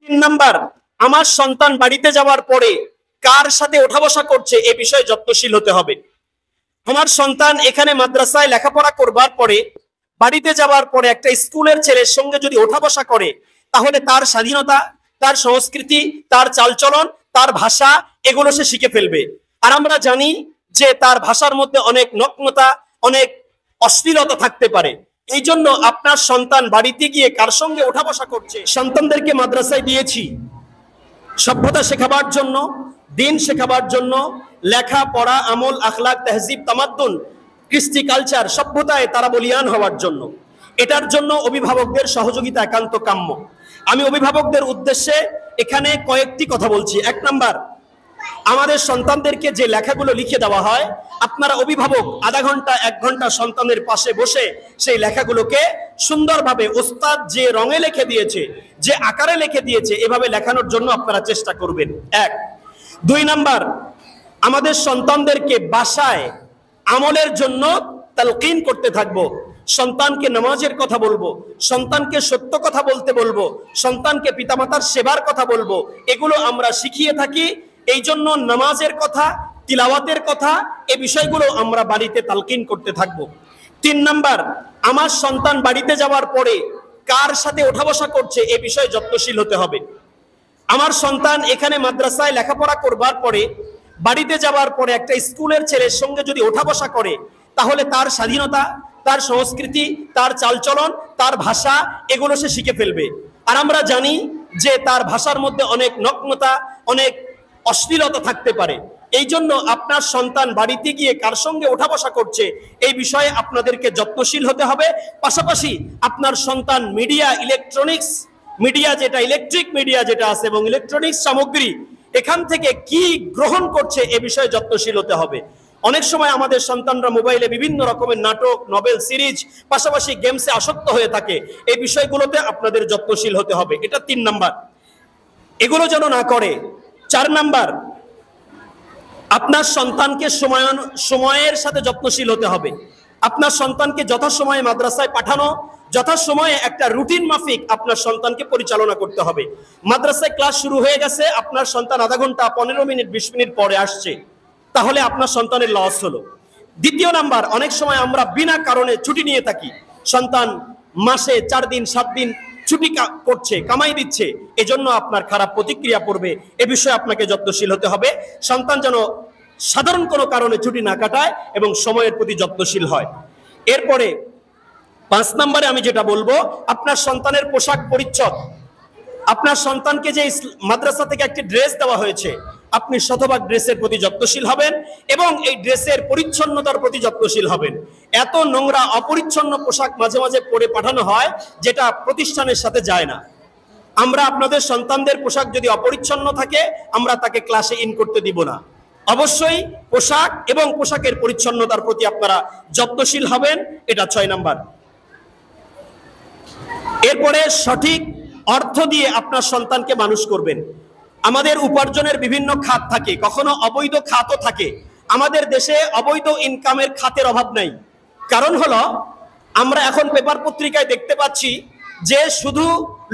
তিন নাম্বার, আমার সন্তান বাড়িতে যাওয়ার পরে কার সাথে ওঠা বসা করছে এ বিষয়ে যত্নশীল হতে হবে। আমার সন্তান এখানে মাদ্রাসায় লেখাপড়া করবার পরে বাড়িতে যাওয়ার পরে একটা স্কুলের ছেলের সঙ্গে যদি ওঠা বসা করে, তাহলে তার স্বাধীনতা, তার সংস্কৃতি, তার চালচলন, তার ভাষা এগুলো সে শিখে ফেলবে। আর আমরা জানি যে তার ভাষার মধ্যে অনেক নগ্নতা, অনেক অশ্লীলতা থাকতে পারে। এই জন্য আপনার সন্তান বাড়িতে গিয়ে কার সঙ্গে ওঠা বসা করছে। সন্তানদেরকে মাদ্রাসায় দিয়েছি সভ্যতা শেখাবার জন্য, দিন শেখাবার জন্য, লেখা পড়া, আমল, আখলাক, তেহজিব, তামাদ্দুন, কৃষ্টি, কালচার, সভ্যতায় তারা বলিয়ান হওয়ার জন্য। এটার জন্য অভিভাবকদের সহযোগিতা একান্ত কাম্য। আমি অভিভাবকদের উদ্দেশ্যে এখানে কয়েকটি কথা বলছি। এক নাম্বার, আমাদের সন্তানদেরকে যে লেখাগুলো লিখে দেওয়া হয়, আপনারা অভিভাবক আধা ঘন্টা 1 ঘন্টা সন্তানের পাশে বসে সেই লেখাগুলোকে সুন্দরভাবে ওস্তাদ যে রঙে লিখে দিয়েছে, যে আকারে লিখে দিয়েছে, এভাবে লেখানোর জন্য আপনারা চেষ্টা করবেন। 1। 2 নাম্বার, আমাদের সন্তানদেরকে বাসায় আমলের জন্য তালকিন করতে থাকবো। সন্তানকে নামাজের কথা বলবো, সন্তানকে সত্য কথা বলতে বলবো, সন্তানকে পিতামাতার সেবার কথা বলবো। এগুলো আমরা শিখিয়ে থাকি। এই জন্য নামাজের কথা, তিলাওয়াতের কথা, এই বিষয়গুলো আমরা বাড়িতে তালকিন করতে থাকবো। 3 নাম্বার, আমার সন্তান বাড়িতে যাওয়ার পরে কার সাথে ওঠা বসা করছে এ বিষয়ে যত্নশীল হতে হবে। আমার সন্তান এখানে মাদ্রাসায় লেখাপড়া করবার পরে বাড়িতে যাওয়ার পরে একটা স্কুলের ছেলের সঙ্গে যদি ওঠা বসা করে, তাহলে তার স্বাধীনতা, তার সংস্কৃতি, তার চালচলন, তার ভাষা এগুলো সে শিখে ফেলবে। আর আমরা জানি যে তার ভাষার মধ্যে অনেক নগ্নতা, অনেক অশ্লীলতা থাকতে পারে। এই জন্য আপনার সন্তান বাড়িতে গিয়ে কার সঙ্গে ওঠা বসা করছে এই বিষয়ে আপনাদেরকে যত্নশীল হতে হবে। পাশাপাশি আপনার সন্তান মিডিয়া, ইলেকট্রনিক্স মিডিয়া, যেটা ইলেকট্রিক মিডিয়া যেটা আছে, এবং ইলেকট্রনিক্স সামগ্রী এখান থেকে কি গ্রহণ করছে এ বিষয়ে যত্নশীল হতে হবে। অনেক সময় আমাদের সন্তানরা মোবাইলে বিভিন্ন রকমের নাটক, নভেল, সিরিজ, পাশাপাশি গেমসে আসক্ত হয়ে থাকে। এই বিষয়গুলোতে আপনাদের যত্নশীল হতে হবে। এটা 3 নাম্বার, এগুলো যেন না করে। 4 নাম্বার, আপনার সন্তানকে সময়ের সাথে যত্নশীল হতে হবে। আপনার সন্তানকে যথাসময়ে মাদ্রাসায় পাঠানো, যথাসময়ে একটা রুটিন মাফিক আপনার সন্তানকে পরিচালনা করতে হবে। মাদ্রাসায় ক্লাস শুরু হয়ে গেছে, আপনার সন্তান আধা ঘন্টা, 15 মিনিট, 20 মিনিট পরে আসছে, তাহলে আপনার সন্তানের লস হলো। 2 নাম্বার, অনেক সময় আমরা বিনা কারণে ছুটি নিয়ে থাকি। সন্তান মাসে 4 দিন 7 দিন ছুটি করছে, কামাই দিচ্ছে, এজন্য আপনার খারাপ প্রতিক্রিয়া পড়বে। এ বিষয়ে আপনাকে যত্নশীল হতে হবে। সন্তান যেন সাধারণ কোনো কারণে ছুটি না কাটায় এবং সময়ের প্রতি যত্নশীল হয়। এরপরে 5 নম্বরে আমি যেটা বলবো, আপনার সন্তানের পোশাক পরিচ্ছদ। আপনার সন্তানকে যে মাদ্রাসা থেকে একটি ড্রেস দেওয়া হয়েছে, আপনি শতভাগ ড্রেসের প্রতি যত্নশীল হবেন এবং এই ড্রেসের পরিচ্ছন্নতার প্রতি যত্নশীল হবেন। এত নোংরা, অপরিচ্ছন্ন পোশাক মাঝে মাঝে পরে পাঠানো হয় যেটা প্রতিষ্ঠানের সাথে যায় না। আমরা আপনাদের সন্তানদের পোশাক যদি অপরিচ্ছন্ন থাকে, আমরা তাকে ক্লাসে ইন করতে দিব না। অবশ্যই পোশাক এবং পোশাকের পরিচ্ছন্নতার প্রতি আপনারা যত্নশীল হবেন। এটা 6 নাম্বার। এরপরে সঠিক অর্থ দিয়ে আপনার সন্তানকে মানুষ করবেন। আমাদের উপার্জনের বিভিন্ন খাত থাকে, কখনো অবৈধ খাতও থাকে। আমাদের দেশে অবৈধ ইনকামের খাতের অভাব নাই। কারণ হলো, আমরা এখন পেপার পত্রিকায় দেখতে পাচ্ছি যে শুধু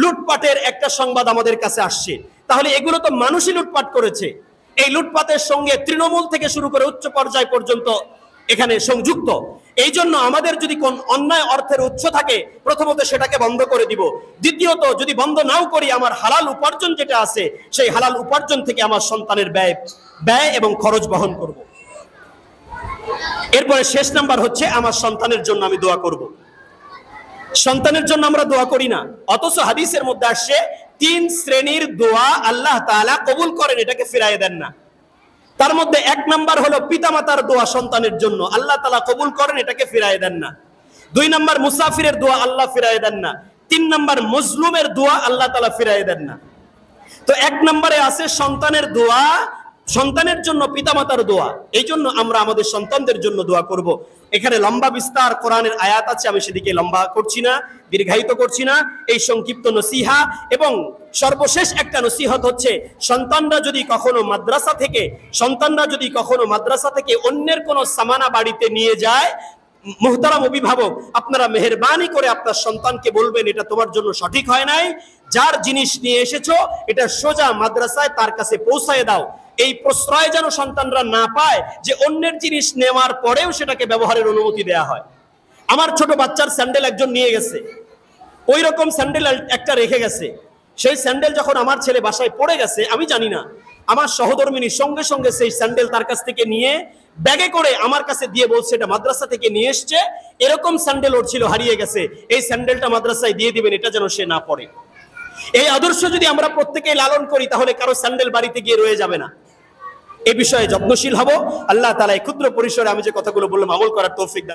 লুটপাটের একটা সংবাদ আমাদের কাছে আসছে। তাহলে এগুলো তো মানুষই লুটপাট করেছে। এই লুটপাটের সঙ্গে তৃণমূল থেকে শুরু করে উচ্চ পর্যায় পর্যন্ত এখানে সংযুক্ত। এই জন্য আমাদের যদি কোন অন্যায় অর্থের উৎস থাকে, প্রথমত সেটাকে বন্ধ করে দিব। দ্বিতীয়ত, যদি বন্ধ নাও করি, আমার হালাল উপার্জন যেটা আছে, সেই হালাল উপার্জন থেকে আমার সন্তানের ব্যয় এবং খরচ বহন করব। এরপরে শেষ নাম্বার হচ্ছে, আমার সন্তানের জন্য আমি দোয়া করব। সন্তানের জন্য আমরা দোয়া করি না, অথচ হাদিসের মধ্যে আসছে 3 শ্রেণীর দোয়া আল্লাহ তাআলা কবুল করেন, এটাকে ফিরাইয়ে দেন না। তার মধ্যে 1 নাম্বার হলো পিতামাতার দোয়া সন্তানের জন্য, আল্লাহ তাআলা কবুল করেন, এটাকে ফিরাইয়ে দেন না। 2 নাম্বার মুসাফিরের দোয়া, আল্লাহ ফিরাইয়ে দেন না। 3 নাম্বার মজলুমের দোয়া, আল্লাহ তাআলা ফিরাইয়ে দেন না। তো 1 নম্বরে আছে সন্তানের দোয়া, সন্তানের জন্য পিতামাতার দোয়া। এই জন্য আমরা আমাদের সন্তানদের জন্য দোয়া করব। এখানে লম্বা বিস্তার কোরআনের আয়াত আছে, আমি সেদিকে লম্বা করছি না, দীর্ঘায়িত করছি না। এই সংক্ষিপ্ত নসিহা এবং সর্বশেষ একটা নসিহত হচ্ছে, সন্তানরা যদি কখনো মাদ্রাসা থেকে অন্যের কোনো সামানা বাড়িতে নিয়ে যায়, মুহতারাম অভিভাবক, আপনারা মেহেরবানি করে আপনার সন্তানকে বলবেন, এটা তোমার জন্য সঠিক হয় নাই। যার জিনিস নিয়ে এসেছো এটা সোজা মাদ্রাসায় তার কাছে পৌঁছায় দাও। এই প্রশ্রয় যেন সন্তানরা না পায় যে অন্যের জিনিস নেওয়ার পরেও সেটাকে ব্যবহারের অনুমতি দেয়া হয়। আমার ছোট বাচ্চার স্যান্ডেল একজন নিয়ে গেছে, ওই রকম স্যান্ডেল একটা রেখে গেছে। সেই স্যান্ডেল যখন আমার ছেলে বাসায় পড়ে গেছে, আমি জানি না, আমার সহধর্মিনী সঙ্গে সঙ্গে সেই স্যান্ডেল তার কাছ থেকে নিয়ে ব্যাগে করে আমার কাছে দিয়ে বলছে এটা মাদ্রাসা থেকে নিয়ে এসছে, এরকম স্যান্ডেল ওর ছিল, হারিয়ে গেছে, এই স্যান্ডেলটা মাদ্রাসায় দিয়ে দিবেন, এটা যেন সে না পড়ে। এই আদর্শ যদি আমরা প্রত্যেকেই লালন করি তাহলে কারো স্যান্ডেল বাড়িতে গিয়ে রয়ে যাবে না। এ বিষয়ে যত্নশীল হব। আল্লাহ তাআলা এই ক্ষুদ্র পরিসরে আমি যে কথাগুলো বললাম আমল করার তৌফিক দান।